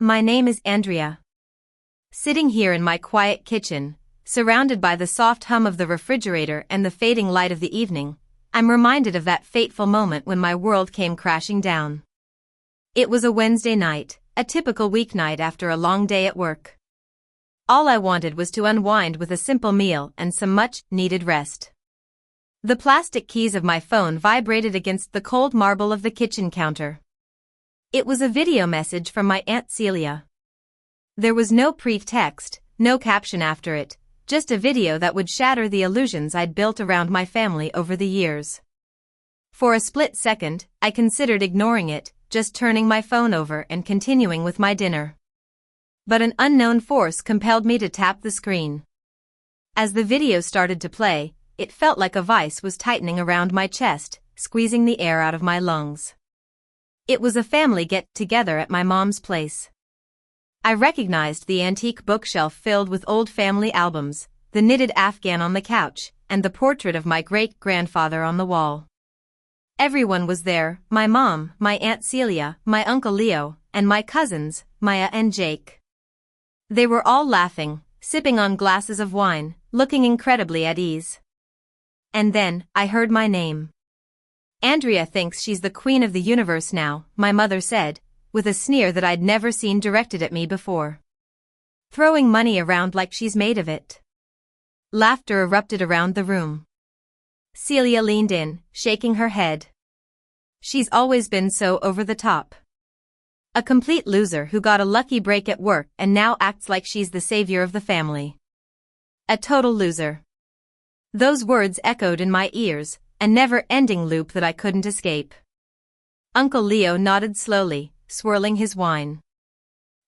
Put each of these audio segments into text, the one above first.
My name is Andrea. Sitting here in my quiet kitchen, surrounded by the soft hum of the refrigerator and the fading light of the evening, I'm reminded of that fateful moment when my world came crashing down. It was a Wednesday night, a typical weeknight after a long day at work. All I wanted was to unwind with a simple meal and some much-needed rest. The plastic keys of my phone vibrated against the cold marble of the kitchen counter. It was a video message from my Aunt Celia. There was no pretext, no caption after it, just a video that would shatter the illusions I'd built around my family over the years. For a split second, I considered ignoring it, just turning my phone over and continuing with my dinner. But an unknown force compelled me to tap the screen. As the video started to play, it felt like a vice was tightening around my chest, squeezing the air out of my lungs. It was a family get-together at my mom's place. I recognized the antique bookshelf filled with old family albums, the knitted Afghan on the couch, and the portrait of my great-grandfather on the wall. Everyone was there, my mom, my Aunt Celia, my Uncle Leo, and my cousins, Maya and Jake. They were all laughing, sipping on glasses of wine, looking incredibly at ease. And then, I heard my name. Andrea thinks she's the queen of the universe now, my mother said, with a sneer that I'd never seen directed at me before. Throwing money around like she's made of it. Laughter erupted around the room. Celia leaned in, shaking her head. She's always been so over the top. A complete loser who got a lucky break at work and now acts like she's the savior of the family. A total loser. Those words echoed in my ears, a never-ending loop that I couldn't escape. Uncle Leo nodded slowly, swirling his wine.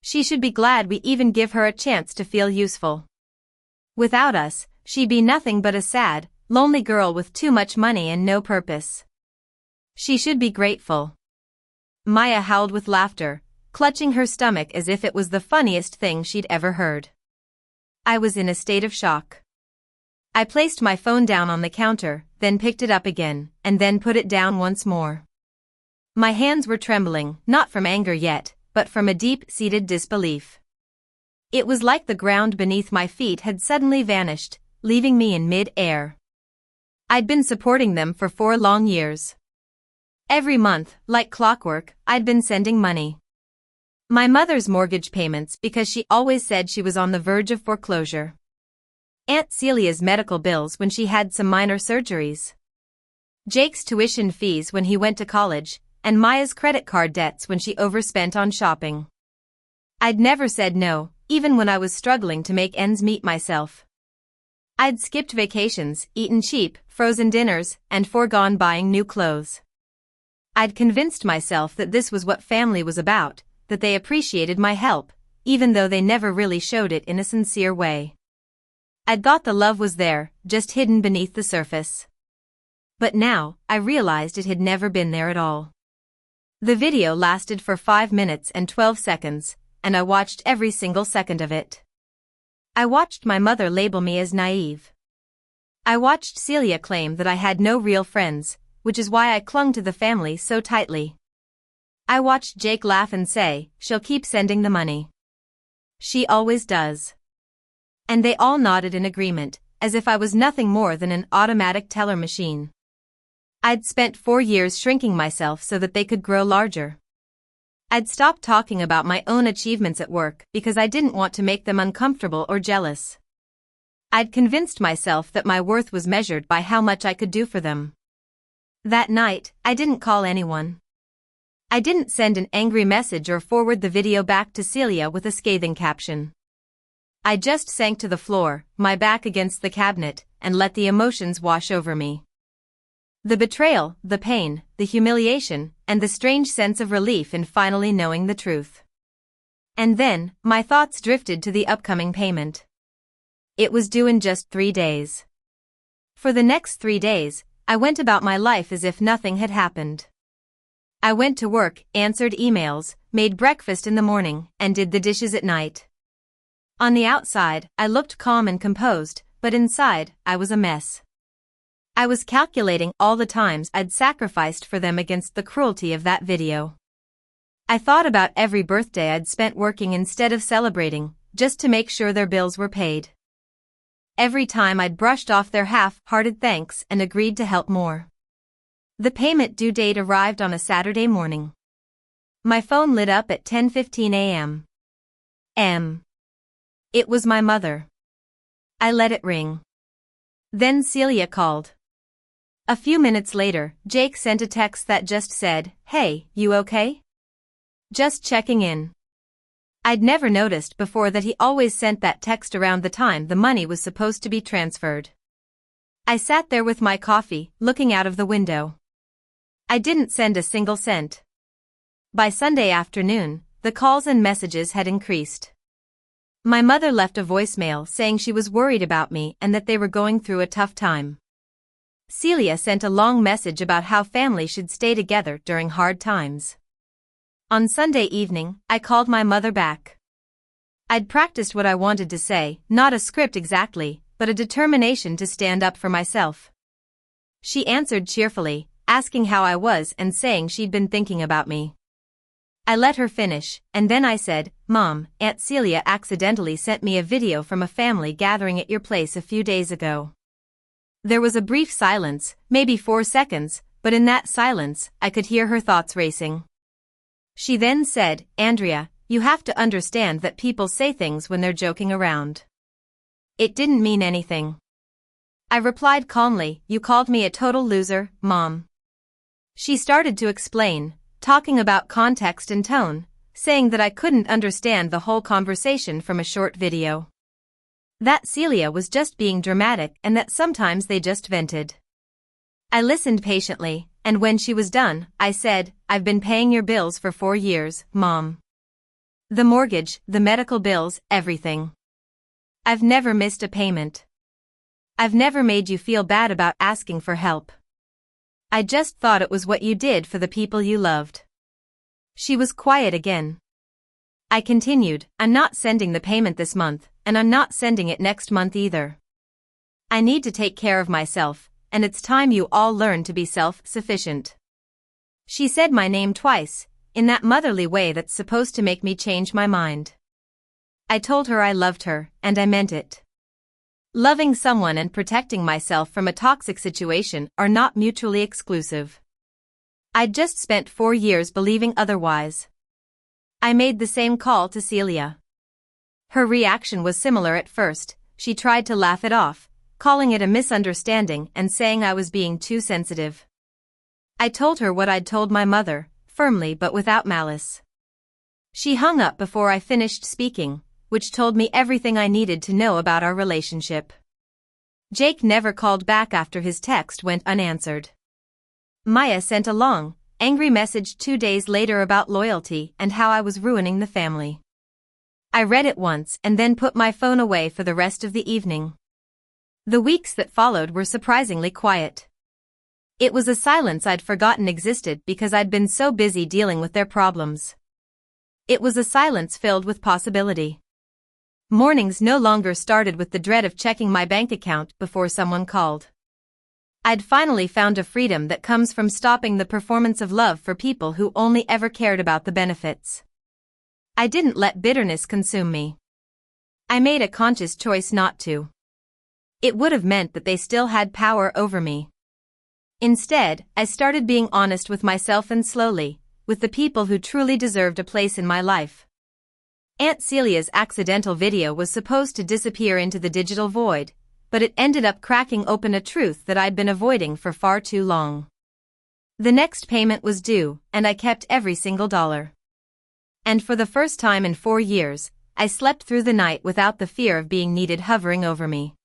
She should be glad we even give her a chance to feel useful. Without us, she'd be nothing but a sad, lonely girl with too much money and no purpose. She should be grateful. Maya howled with laughter, clutching her stomach as if it was the funniest thing she'd ever heard. I was in a state of shock. I placed my phone down on the counter, then picked it up again, and then put it down once more. My hands were trembling, not from anger yet, but from a deep-seated disbelief. It was like the ground beneath my feet had suddenly vanished, leaving me in mid-air. I'd been supporting them for 4 long years. Every month, like clockwork, I'd been sending money. My mother's mortgage payments because she always said she was on the verge of foreclosure. Aunt Celia's medical bills when she had some minor surgeries. Jake's tuition fees when he went to college, and Maya's credit card debts when she overspent on shopping. I'd never said no, even when I was struggling to make ends meet myself. I'd skipped vacations, eaten cheap, frozen dinners, and foregone buying new clothes. I'd convinced myself that this was what family was about, that they appreciated my help, even though they never really showed it in a sincere way. I'd thought the love was there, just hidden beneath the surface. But now, I realized it had never been there at all. The video lasted for 5 minutes and 12 seconds, and I watched every single second of it. I watched my mother label me as naive. I watched Celia claim that I had no real friends, which is why I clung to the family so tightly. I watched Jake laugh and say, "She'll keep sending the money. She always does." And they all nodded in agreement, as if I was nothing more than an automatic teller machine. I'd spent 4 years shrinking myself so that they could grow larger. I'd stopped talking about my own achievements at work because I didn't want to make them uncomfortable or jealous. I'd convinced myself that my worth was measured by how much I could do for them. That night, I didn't call anyone. I didn't send an angry message or forward the video back to Celia with a scathing caption. I just sank to the floor, my back against the cabinet, and let the emotions wash over me. The betrayal, the pain, the humiliation, and the strange sense of relief in finally knowing the truth. And then, my thoughts drifted to the upcoming payment. It was due in just 3 days. For the next 3 days, I went about my life as if nothing had happened. I went to work, answered emails, made breakfast in the morning, and did the dishes at night. On the outside, I looked calm and composed, but inside, I was a mess. I was calculating all the times I'd sacrificed for them against the cruelty of that video. I thought about every birthday I'd spent working instead of celebrating, just to make sure their bills were paid. Every time I'd brushed off their half-hearted thanks and agreed to help more. The payment due date arrived on a Saturday morning. My phone lit up at 10:15 a.m. It was my mother. I let it ring. Then Celia called. A few minutes later, Jake sent a text that just said, "Hey, you okay? Just checking in." I'd never noticed before that he always sent that text around the time the money was supposed to be transferred. I sat there with my coffee, looking out of the window. I didn't send a single cent. By Sunday afternoon, the calls and messages had increased. My mother left a voicemail saying she was worried about me and that they were going through a tough time. Celia sent a long message about how family should stay together during hard times. On Sunday evening, I called my mother back. I'd practiced what I wanted to say, not a script exactly, but a determination to stand up for myself. She answered cheerfully, asking how I was and saying she'd been thinking about me. I let her finish, and then I said, "Mom, Aunt Celia accidentally sent me a video from a family gathering at your place a few days ago." There was a brief silence, maybe 4 seconds, but in that silence, I could hear her thoughts racing. She then said, "Andrea, you have to understand that people say things when they're joking around." It didn't mean anything. I replied calmly, "You called me a total loser, Mom." She started to explain, talking about context and tone, saying that I couldn't understand the whole conversation from a short video. That Celia was just being dramatic and that sometimes they just vented. I listened patiently, and when she was done, I said, "I've been paying your bills for 4 years, Mom. The mortgage, the medical bills, everything. I've never missed a payment. I've never made you feel bad about asking for help. I just thought it was what you did for the people you loved." She was quiet again. I continued, "I'm not sending the payment this month, and I'm not sending it next month either. I need to take care of myself, and it's time you all learn to be self-sufficient." She said my name twice, in that motherly way that's supposed to make me change my mind. I told her I loved her, and I meant it. Loving someone and protecting myself from a toxic situation are not mutually exclusive. I'd just spent 4 years believing otherwise. I made the same call to Celia. Her reaction was similar at first. She tried to laugh it off, calling it a misunderstanding and saying I was being too sensitive. I told her what I'd told my mother, firmly but without malice. She hung up before I finished speaking, which told me everything I needed to know about our relationship. Jake never called back after his text went unanswered. Maya sent a long, angry message 2 days later about loyalty and how I was ruining the family. I read it once and then put my phone away for the rest of the evening. The weeks that followed were surprisingly quiet. It was a silence I'd forgotten existed because I'd been so busy dealing with their problems. It was a silence filled with possibility. Mornings no longer started with the dread of checking my bank account before someone called. I'd finally found a freedom that comes from stopping the performance of love for people who only ever cared about the benefits. I didn't let bitterness consume me. I made a conscious choice not to. It would have meant that they still had power over me. Instead, I started being honest with myself and slowly, with the people who truly deserved a place in my life. Aunt Celia's accidental video was supposed to disappear into the digital void, but it ended up cracking open a truth that I'd been avoiding for far too long. The next payment was due, and I kept every single dollar. And for the first time in 4 years, I slept through the night without the fear of being needed hovering over me.